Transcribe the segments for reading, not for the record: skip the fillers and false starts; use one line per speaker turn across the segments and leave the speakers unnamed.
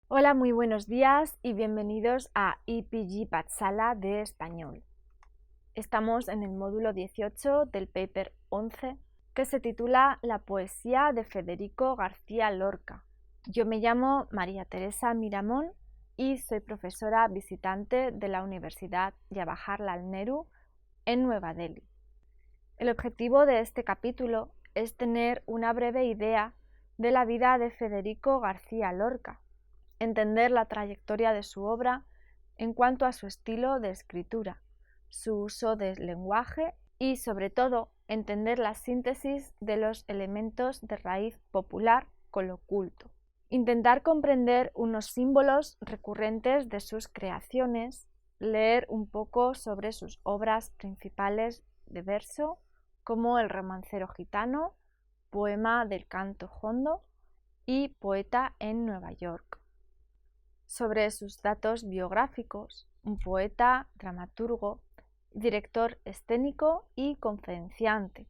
Hola, muy buenos días y bienvenidos a IPG Patsala de Español. Estamos en el módulo 18 del paper 11 que se titula La poesía de Federico García Lorca. Yo me llamo María Teresa Miramón y soy profesora visitante de la Universidad Jawaharlal Nehru en Nueva Delhi. El objetivo de este capítulo es tener una breve idea de la vida de Federico García Lorca, entender la trayectoria de su obra en cuanto a su estilo de escritura, su uso del lenguaje y, sobre todo, entender la síntesis de los elementos de raíz popular con lo culto. Intentar comprender unos símbolos recurrentes de sus creaciones, leer un poco sobre sus obras principales de verso, como El romancero gitano, Poema del canto jondo y Poeta en Nueva York. Sobre sus datos biográficos, un poeta, dramaturgo, director escénico y conferenciante.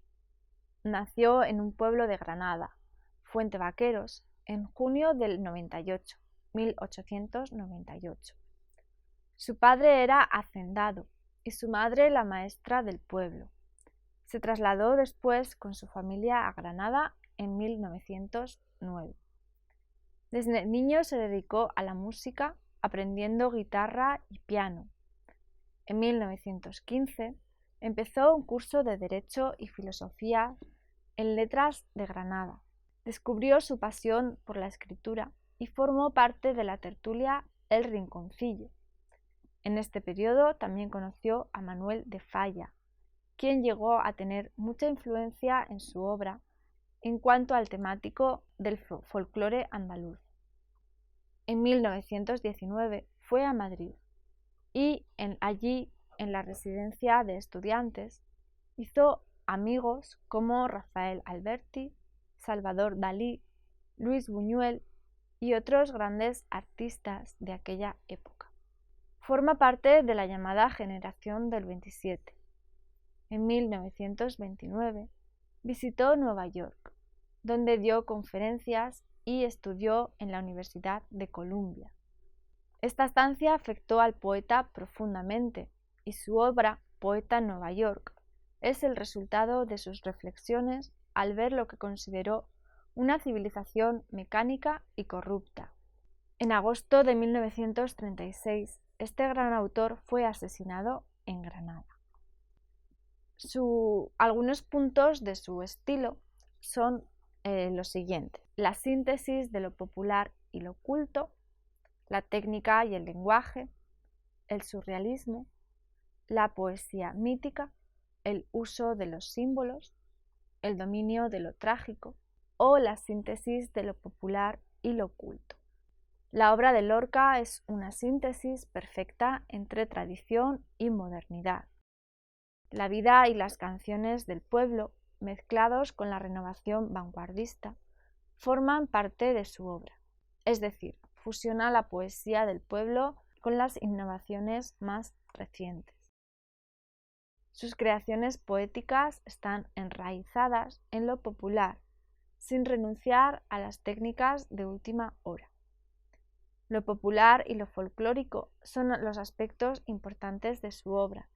Nació en un pueblo de Granada, Fuente Vaqueros, en junio del 1898. Su padre era hacendado y su madre la maestra del pueblo. Se trasladó después con su familia a Granada en 1909. Desde niño se dedicó a la música, aprendiendo guitarra y piano. En 1915 empezó un curso de Derecho y Filosofía en Letras de Granada. Descubrió su pasión por la escritura y formó parte de la tertulia El Rinconcillo. En este periodo también conoció a Manuel de Falla, quien llegó a tener mucha influencia en su obra en cuanto al temático del folclore andaluz. En 1919 fue a Madrid y allí, en la residencia de estudiantes, hizo amigos como Rafael Alberti, Salvador Dalí, Luis Buñuel y otros grandes artistas de aquella época. Forma parte de la llamada Generación del 27. En 1929 visitó Nueva York, donde dio conferencias y estudió en la Universidad de Columbia. Esta estancia afectó al poeta profundamente y su obra, Poeta en Nueva York, es el resultado de sus reflexiones al ver lo que consideró una civilización mecánica y corrupta. En agosto de 1936, este gran autor fue asesinado en Granada. Algunos puntos de su estilo son los siguientes: la síntesis de lo popular y lo culto, la técnica y el lenguaje, el surrealismo, la poesía mítica, el uso de los símbolos, el dominio de lo trágico o la síntesis de lo popular y lo culto. La obra de Lorca es una síntesis perfecta entre tradición y modernidad. La vida y las canciones del pueblo, mezclados con la renovación vanguardista, forman parte de su obra, es decir, fusiona la poesía del pueblo con las innovaciones más recientes. Sus creaciones poéticas están enraizadas en lo popular, sin renunciar a las técnicas de última hora. Lo popular y lo folclórico son los aspectos importantes de su obra,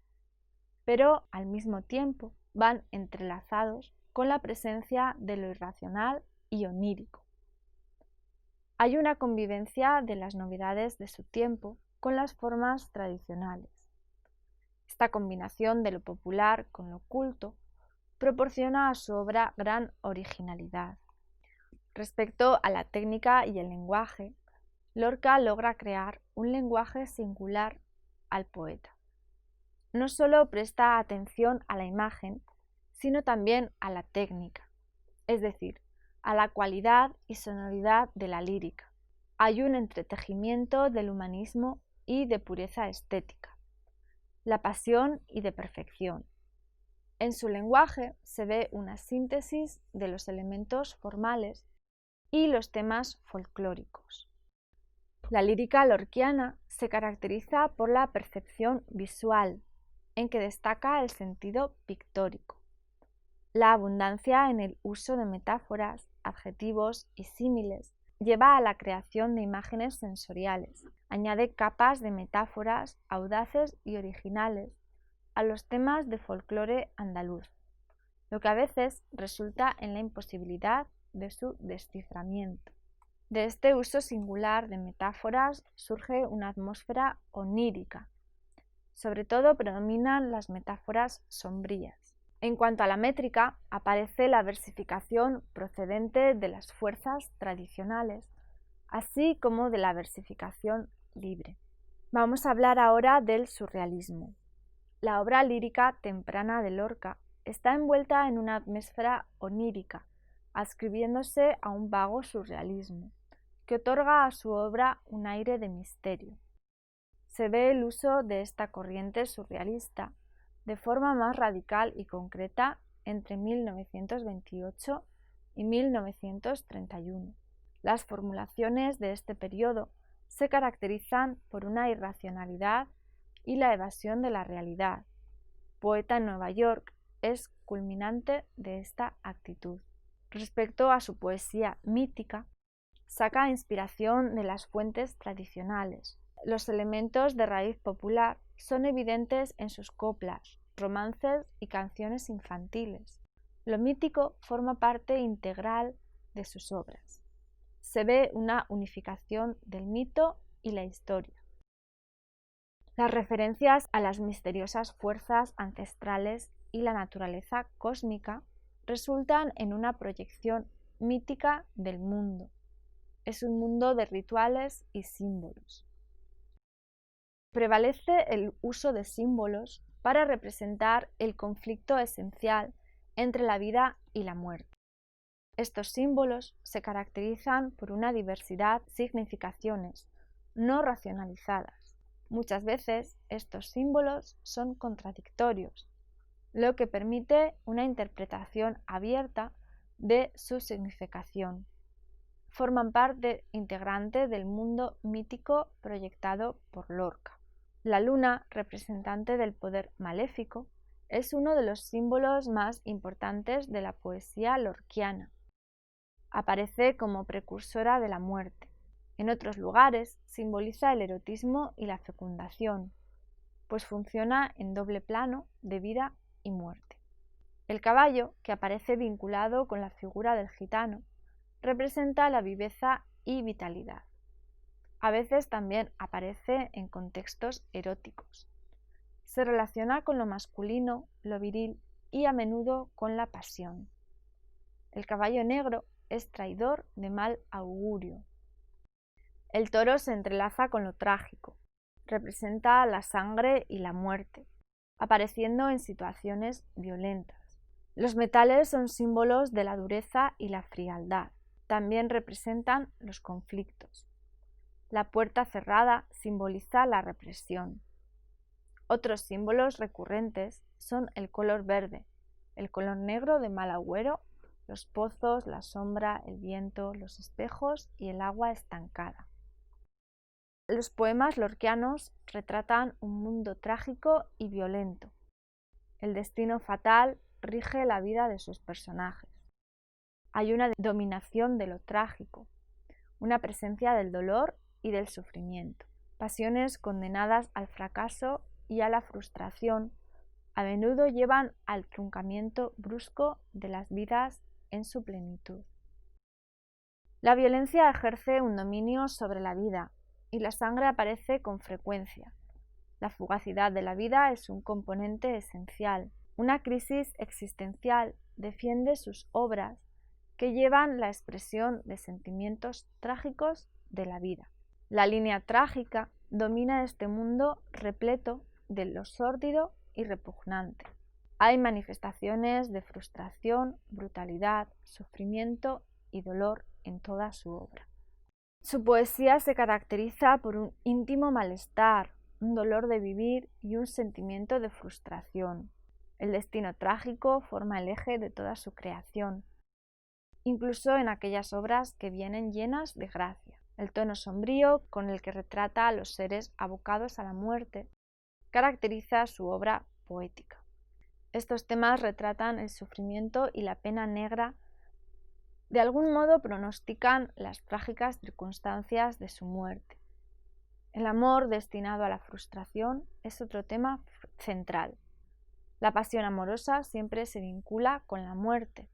pero al mismo tiempo van entrelazados con la presencia de lo irracional y onírico. Hay una convivencia de las novedades de su tiempo con las formas tradicionales. Esta combinación de lo popular con lo culto proporciona a su obra gran originalidad. Respecto a la técnica y el lenguaje, Lorca logra crear un lenguaje singular al poeta. No solo presta atención a la imagen, sino también a la técnica, es decir, a la cualidad y sonoridad de la lírica. Hay un entretejimiento del humanismo y de pureza estética, la pasión y de perfección. En su lenguaje se ve una síntesis de los elementos formales y los temas folclóricos. La lírica lorquiana se caracteriza por la percepción visual, en que destaca el sentido pictórico, la abundancia en el uso de metáforas, adjetivos y símiles lleva a la creación de imágenes sensoriales, añade capas de metáforas audaces y originales a los temas de folclore andaluz, lo que a veces resulta en la imposibilidad de su desciframiento. De este uso singular de metáforas surge una atmósfera onírica. Sobre todo predominan las metáforas sombrías. En cuanto a la métrica, aparece la versificación procedente de las fuerzas tradicionales, así como de la versificación libre. Vamos a hablar ahora del surrealismo. La obra lírica temprana de Lorca está envuelta en una atmósfera onírica, adscribiéndose a un vago surrealismo, que otorga a su obra un aire de misterio. Se ve el uso de esta corriente surrealista de forma más radical y concreta entre 1928 y 1931. Las formulaciones de este periodo se caracterizan por una irracionalidad y la evasión de la realidad. Poeta en Nueva York es culminante de esta actitud. Respecto a su poesía mítica, saca inspiración de las fuentes tradicionales. Los elementos de raíz popular son evidentes en sus coplas, romances y canciones infantiles. Lo mítico forma parte integral de sus obras. Se ve una unificación del mito y la historia. Las referencias a las misteriosas fuerzas ancestrales y la naturaleza cósmica resultan en una proyección mítica del mundo. Es un mundo de rituales y símbolos. Prevalece el uso de símbolos para representar el conflicto esencial entre la vida y la muerte. Estos símbolos se caracterizan por una diversidad de significaciones no racionalizadas. Muchas veces estos símbolos son contradictorios, lo que permite una interpretación abierta de su significación. Forman parte integrante del mundo mítico proyectado por Lorca. La luna, representante del poder maléfico, es uno de los símbolos más importantes de la poesía lorquiana. Aparece como precursora de la muerte. En otros lugares simboliza el erotismo y la fecundación, pues funciona en doble plano de vida y muerte. El caballo, que aparece vinculado con la figura del gitano, representa la viveza y vitalidad. A veces también aparece en contextos eróticos. Se relaciona con lo masculino, lo viril y a menudo con la pasión. El caballo negro es traidor de mal augurio. El toro se entrelaza con lo trágico. Representa la sangre y la muerte, apareciendo en situaciones violentas. Los metales son símbolos de la dureza y la frialdad. También representan los conflictos. La puerta cerrada simboliza la represión. Otros símbolos recurrentes son el color verde, el color negro de mal agüero, los pozos, la sombra, el viento, los espejos y el agua estancada. Los poemas lorquianos retratan un mundo trágico y violento. El destino fatal rige la vida de sus personajes. Hay una dominación de lo trágico, una presencia del dolor y del sufrimiento. Pasiones condenadas al fracaso y a la frustración a menudo llevan al truncamiento brusco de las vidas en su plenitud. La violencia ejerce un dominio sobre la vida y la sangre aparece con frecuencia. La fugacidad de la vida es un componente esencial. Una crisis existencial defiende sus obras que llevan la expresión de sentimientos trágicos de la vida. La línea trágica domina este mundo repleto de lo sórdido y repugnante. Hay manifestaciones de frustración, brutalidad, sufrimiento y dolor en toda su obra. Su poesía se caracteriza por un íntimo malestar, un dolor de vivir y un sentimiento de frustración. El destino trágico forma el eje de toda su creación, incluso en aquellas obras que vienen llenas de gracia. El tono sombrío con el que retrata a los seres abocados a la muerte caracteriza su obra poética. Estos temas retratan el sufrimiento y la pena negra De algún modo pronostican las trágicas circunstancias de su muerte. El amor destinado a la frustración es otro tema central. La pasión amorosa siempre se vincula con la muerte.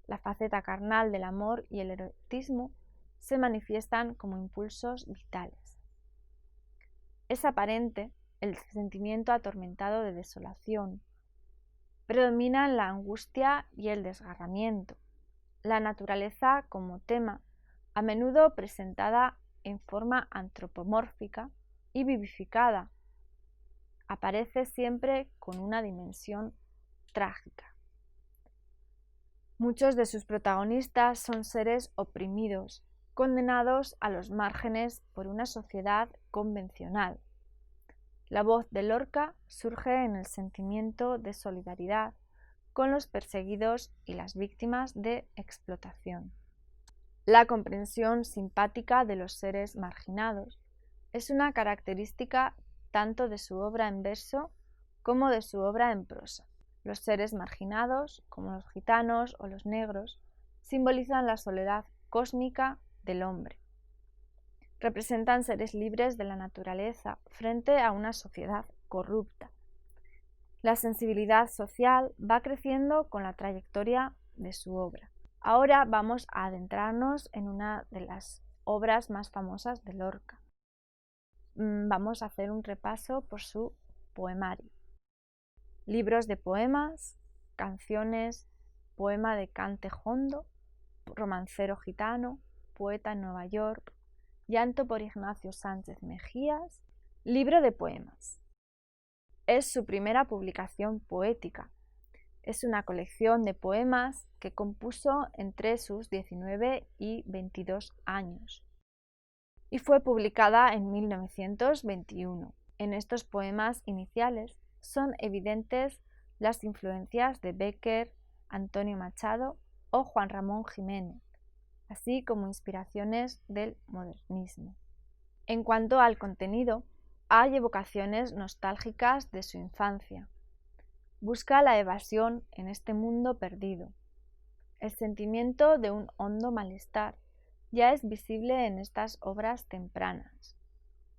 La faceta carnal del amor y el erotismo se manifiestan como impulsos vitales. Es aparente el sentimiento atormentado de desolación. Predominan la angustia y el desgarramiento. La naturaleza como tema, a menudo presentada en forma antropomórfica y vivificada, aparece siempre con una dimensión trágica. Muchos de sus protagonistas son seres oprimidos, condenados a los márgenes por una sociedad convencional. La voz de Lorca surge en el sentimiento de solidaridad con los perseguidos y las víctimas de explotación. La comprensión simpática de los seres marginados es una característica tanto de su obra en verso como de su obra en prosa. Los seres marginados, como los gitanos o los negros, simbolizan la soledad cósmica del hombre. Representan seres libres de la naturaleza frente a una sociedad corrupta. La sensibilidad social va creciendo con la trayectoria de su obra. Ahora vamos a adentrarnos en una de las obras más famosas de Lorca. Vamos a hacer un repaso por su poemario. Libros de poemas, canciones, poema de cante jondo, romancero gitano, poeta en Nueva York, llanto por Ignacio Sánchez Mejías, libro de poemas. Es su primera publicación poética. Es una colección de poemas que compuso entre sus 19 y 22 años y fue publicada en 1921. En estos poemas iniciales son evidentes las influencias de Bécquer, Antonio Machado o Juan Ramón Jiménez, así como inspiraciones del modernismo. En cuanto al contenido, hay evocaciones nostálgicas de su infancia. Busca la evasión en este mundo perdido. El sentimiento de un hondo malestar ya es visible en estas obras tempranas.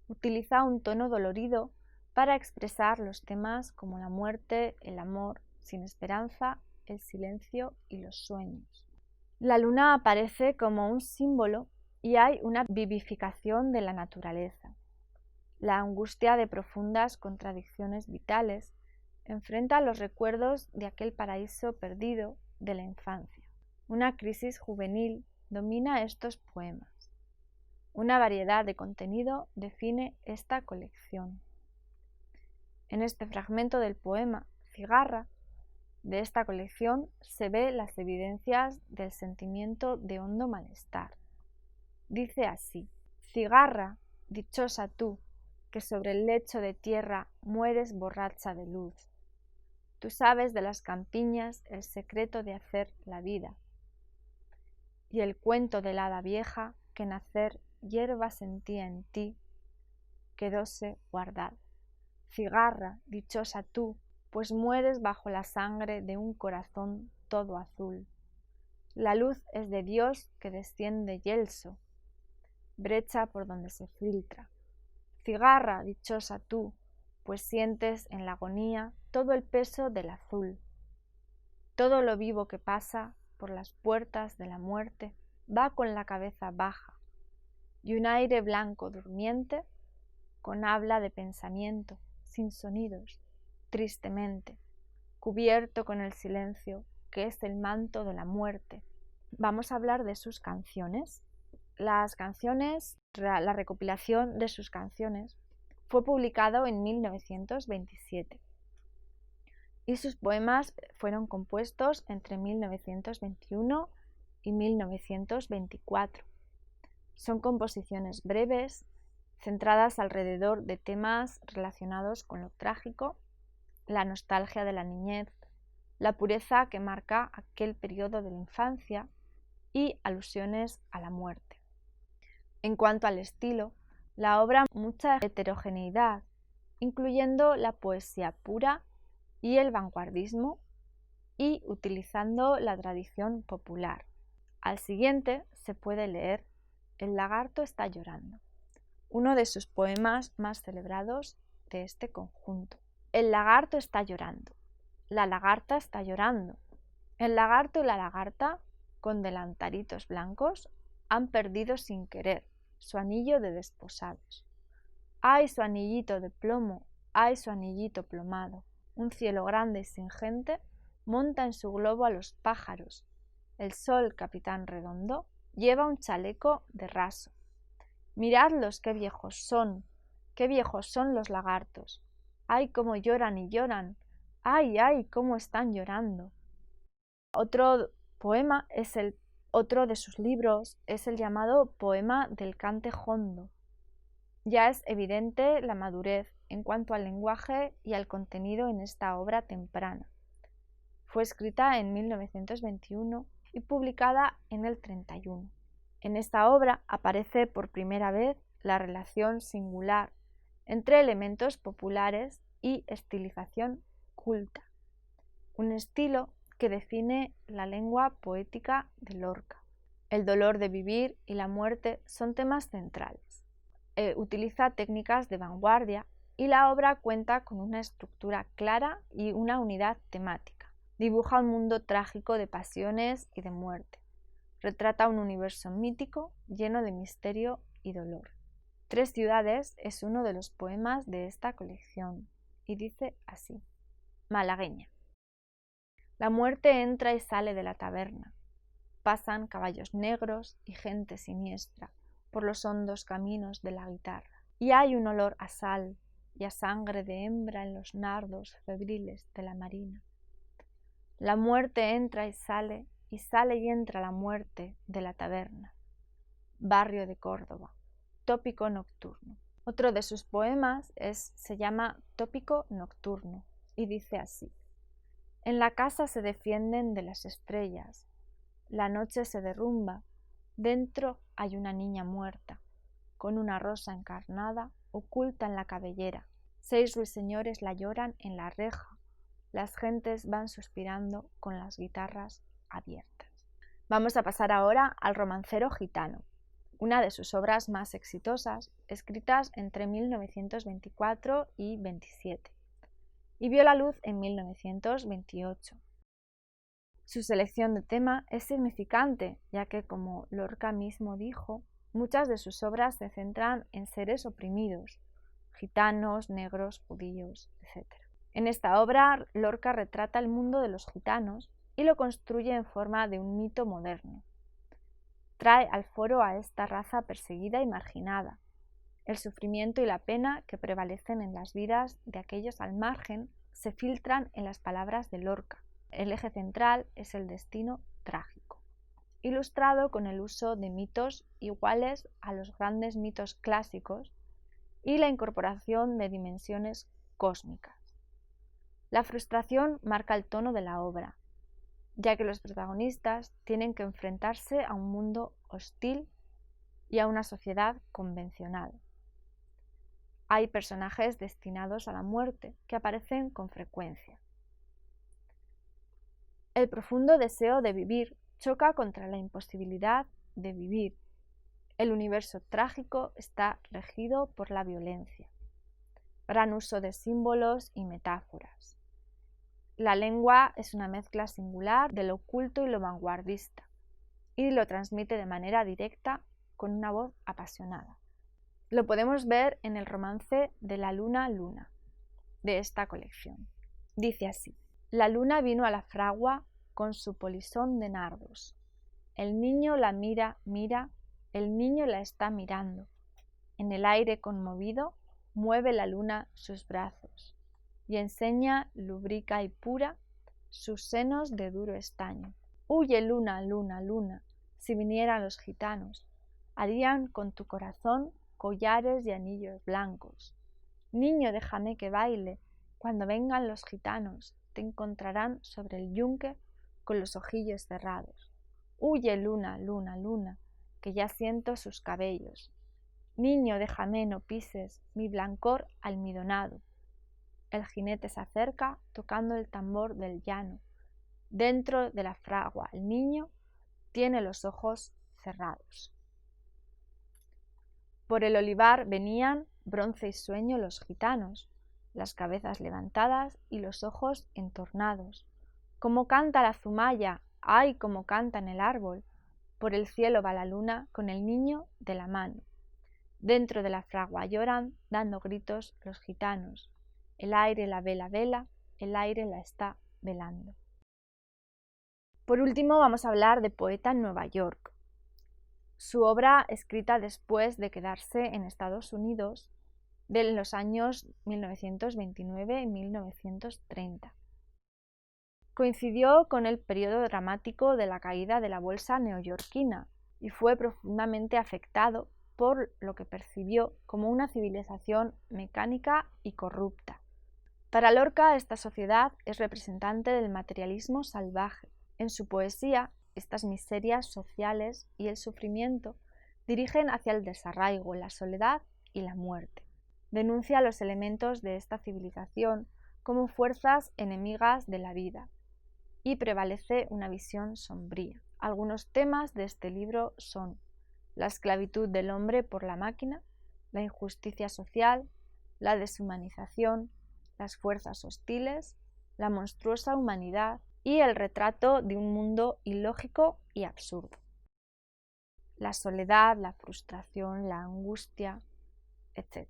Utiliza un tono dolorido para expresar los temas como la muerte, el amor sin esperanza, el silencio y los sueños. La luna aparece como un símbolo y hay una vivificación de la naturaleza. La angustia de profundas contradicciones vitales enfrenta los recuerdos de aquel paraíso perdido de la infancia. Una crisis juvenil domina estos poemas. Una variedad de contenido define esta colección. En este fragmento del poema Cigarra de esta colección se ve las evidencias del sentimiento de hondo malestar. Dice así: cigarra, dichosa tú, que sobre el lecho de tierra mueres borracha de luz. Tú sabes de las campiñas el secreto de hacer la vida, y el cuento de la hada vieja que nacer hierba sentía en ti, quedóse guardado. Cigarra, dichosa tú, pues mueres bajo la sangre de un corazón todo azul. La luz es de Dios que desciende yelso, brecha por donde se filtra. Cigarra, dichosa tú, pues sientes en la agonía todo el peso del azul. Todo lo vivo que pasa por las puertas de la muerte va con la cabeza baja, y un aire blanco durmiente, con habla de pensamiento, sin sonidos, tristemente, cubierto con el silencio que es el manto de la muerte. Vamos a hablar de sus canciones. La recopilación de sus canciones fue publicado en 1927 y sus poemas fueron compuestos entre 1921 y 1924. Son composiciones breves, centradas alrededor de temas relacionados con lo trágico, la nostalgia de la niñez, la pureza que marca aquel periodo de la infancia y alusiones a la muerte. En cuanto al estilo, la obra mucha heterogeneidad, incluyendo la poesía pura y el vanguardismo y utilizando la tradición popular. Al siguiente se puede leer El lagarto está llorando, uno de sus poemas más celebrados de este conjunto. El lagarto está llorando, la lagarta está llorando. El lagarto y la lagarta, con delantaritos blancos, han perdido sin querer su anillo de desposados. ¡Ay, su anillito de plomo! ¡Ay, su anillito plomado! Un cielo grande y sin gente monta en su globo a los pájaros. El sol, capitán redondo, lleva un chaleco de raso. Miradlos, qué viejos son los lagartos. ¡Ay, cómo lloran y lloran! ¡Ay, ay, cómo están llorando! Otro de sus libros es el llamado Poema del Cante Jondo. Ya es evidente la madurez en cuanto al lenguaje y al contenido en esta obra temprana. Fue escrita en 1921 y publicada en el 31. En esta obra aparece por primera vez la relación singular entre elementos populares y estilización culta, un estilo que define la lengua poética de Lorca. El dolor de vivir y la muerte son temas centrales. Utiliza técnicas de vanguardia y la obra cuenta con una estructura clara y una unidad temática. Dibuja un mundo trágico de pasiones y de muerte. Retrata un universo mítico lleno de misterio y dolor. Tres ciudades es uno de los poemas de esta colección y dice así: Malagueña. La muerte entra y sale de la taberna. Pasan caballos negros y gente siniestra por los hondos caminos de la guitarra. Y hay un olor a sal y a sangre de hembra en los nardos febriles de la marina. La muerte entra y sale y entra la muerte de la taberna. Barrio de Córdoba. Tópico nocturno. Otro de sus poemas se llama Tópico nocturno y dice así: En la casa se defienden de las estrellas. La noche se derrumba. Dentro hay una niña muerta, con una rosa encarnada oculta en la cabellera. 6 ruiseñores la lloran en la reja. Las gentes van suspirando con las guitarras abiertas. Vamos a pasar ahora al romancero gitano, una de sus obras más exitosas, escritas entre 1924 y 27, y vio la luz en 1928. Su selección de tema es significante, ya que, como Lorca mismo dijo, muchas de sus obras se centran en seres oprimidos, gitanos, negros, judíos, etc. En esta obra, Lorca retrata el mundo de los gitanos y lo construye en forma de un mito moderno. Trae al foro a esta raza perseguida y marginada, el sufrimiento y la pena que prevalecen en las vidas de aquellos al margen se filtran en las palabras de Lorca. El eje central es el destino trágico, ilustrado con el uso de mitos iguales a los grandes mitos clásicos y la incorporación de dimensiones cósmicas. La frustración marca el tono de la obra, ya que los protagonistas tienen que enfrentarse a un mundo hostil y a una sociedad convencional. Hay personajes destinados a la muerte que aparecen con frecuencia. El profundo deseo de vivir choca contra la imposibilidad de vivir. El universo trágico está regido por la violencia. Gran uso de símbolos y metáforas. La lengua es una mezcla singular de lo oculto y lo vanguardista, y lo transmite de manera directa con una voz apasionada. Lo podemos ver en el romance de La luna, luna, de esta colección. Dice así: La luna vino a la fragua con su polisón de nardos. El niño la mira, el niño la está mirando. En el aire conmovido mueve la luna sus brazos y enseña, lúbrica y pura, sus senos de duro estaño. Huye, luna, luna, luna, si vinieran los gitanos, harían con tu corazón collares y anillos blancos. Niño, déjame que baile, cuando vengan los gitanos, te encontrarán sobre el yunque con los ojillos cerrados. Huye, luna, luna, luna, que ya siento sus cabellos. Niño, déjame, no pises mi blancor almidonado. El jinete se acerca tocando el tambor del llano. Dentro de la fragua el niño tiene los ojos cerrados. Por el olivar venían, bronce y sueño, los gitanos, las cabezas levantadas y los ojos entornados. Como canta la zumaya, ¡ay, cómo canta en el árbol! Por el cielo va la luna con el niño de la mano. Dentro de la fragua lloran, dando gritos los gitanos. El aire la vela, el aire la está velando. Por último, vamos a hablar de poeta en Nueva York. Su obra, escrita después de quedarse en Estados Unidos de los años 1929 y 1930. Coincidió con el periodo dramático de la caída de la bolsa neoyorquina y fue profundamente afectado por lo que percibió como una civilización mecánica y corrupta. Para Lorca, esta sociedad es representante del materialismo salvaje. En su poesía, estas miserias sociales y el sufrimiento dirigen hacia el desarraigo, la soledad y la muerte. Denuncia los elementos de esta civilización como fuerzas enemigas de la vida y prevalece una visión sombría. Algunos temas de este libro son la esclavitud del hombre por la máquina, la injusticia social, la deshumanización, las fuerzas hostiles, la monstruosa humanidad y el retrato de un mundo ilógico y absurdo. La soledad, la frustración, la angustia, etc.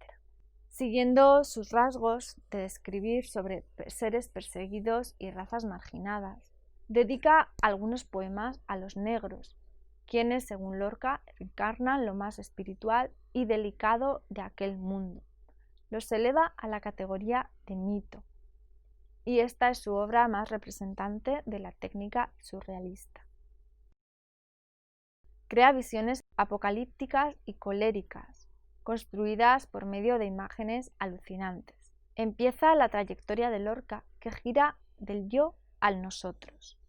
Siguiendo sus rasgos de describir sobre seres perseguidos y razas marginadas, dedica algunos poemas a los negros, quienes, según Lorca, encarnan lo más espiritual y delicado de aquel mundo. Los eleva a la categoría de mito, y esta es su obra más representante de la técnica surrealista. Crea visiones apocalípticas y coléricas, construidas por medio de imágenes alucinantes. Empieza la trayectoria de Lorca, que gira del yo al nosotros.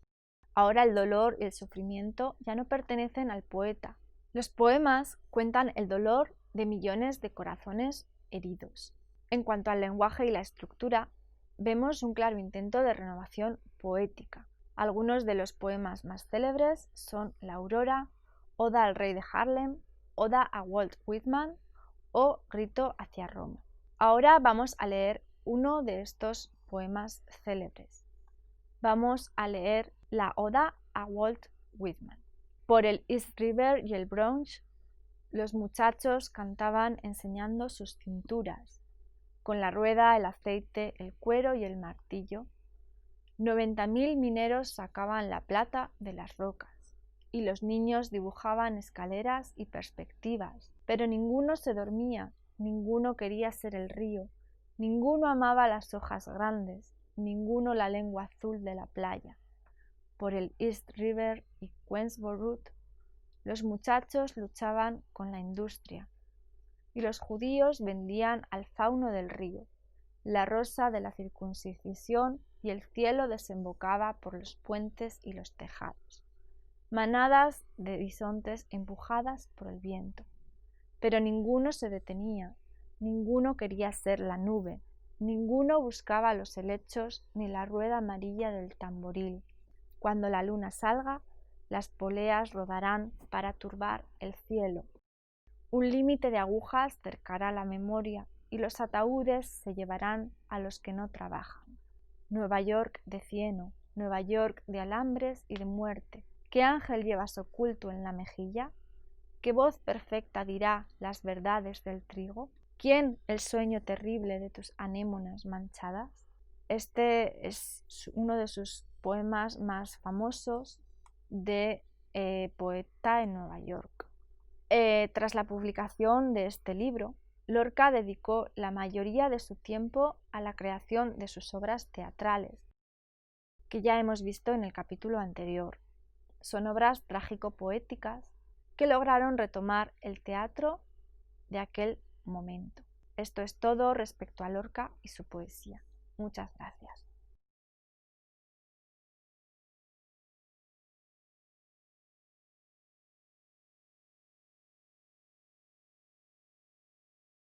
Ahora el dolor y el sufrimiento ya no pertenecen al poeta. Los poemas cuentan el dolor de millones de corazones heridos. En cuanto al lenguaje y la estructura, vemos un claro intento de renovación poética. Algunos de los poemas más célebres son La Aurora, Oda al Rey de Harlem, Oda a Walt Whitman o Grito hacia Roma. Ahora vamos a leer uno de estos poemas célebres. Vamos a leer la Oda a Walt Whitman. Por el East River y el Bronx, los muchachos cantaban enseñando sus cinturas, con la rueda, el aceite, el cuero y el martillo. 90.000 mineros sacaban la plata de las rocas, y los niños dibujaban escaleras y perspectivas, pero ninguno se dormía, ninguno quería ser el río, ninguno amaba las hojas grandes, ninguno la lengua azul de la playa. Por el East River y Queensborough, los muchachos luchaban con la industria, y los judíos vendían al fauno del río, la rosa de la circuncisión, y el cielo desembocaba por los puentes y los tejados. Manadas de bisontes empujadas por el viento. Pero ninguno se detenía, ninguno quería ser la nube, ninguno buscaba los helechos ni la rueda amarilla del tamboril. Cuando la luna salga, las poleas rodarán para turbar el cielo. Un límite de agujas cercará la memoria y los ataúdes se llevarán a los que no trabajan. Nueva York de cieno, Nueva York de alambres y de muerte. ¿Qué ángel llevas oculto en la mejilla? ¿Qué voz perfecta dirá las verdades del trigo? ¿Quién el sueño terrible de tus anémonas manchadas? Este es uno de sus poemas más famosos de poeta en Nueva York. Tras la publicación de este libro, Lorca dedicó la mayoría de su tiempo a la creación de sus obras teatrales, que ya hemos visto en el capítulo anterior. Son obras trágico-poéticas que lograron retomar el teatro de aquel momento. Esto es todo respecto a Lorca y su poesía. Muchas gracias.